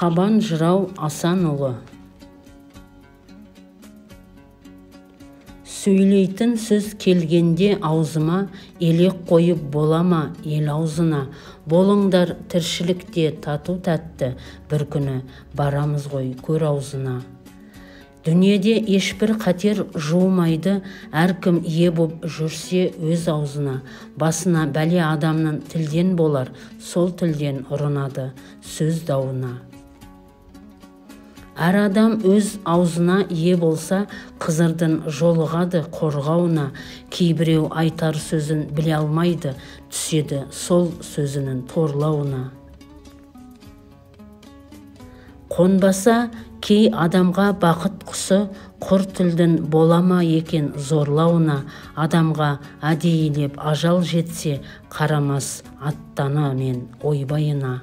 Қабан жырау Асанұлы. Сөйлейтін сөз келгенде аузыма, елек қойып болама ел аузына. Болыңдар тіршілікте тату-тәтті, бір күні барамыз ғой көр аузына. Дүниеде ешбір қатер жуымайды, әркім ие боп жүрсе өз аузына. Басына бәле адамның тілден болар, сол тілден ұрынады сөз дауына. Әр адам өз аузына ие болса, Қызырдың жолығады қорғауына. Кейбіреу айтар сөзін біле алмайды, түседі сол сөзінің торлауына. Қонбаса кей адамға бақыт құсы, құр тілдің болама екен зорлауына. Адамға әдейілеп ажал жетсе, қарамас аттаны мен ойбайына.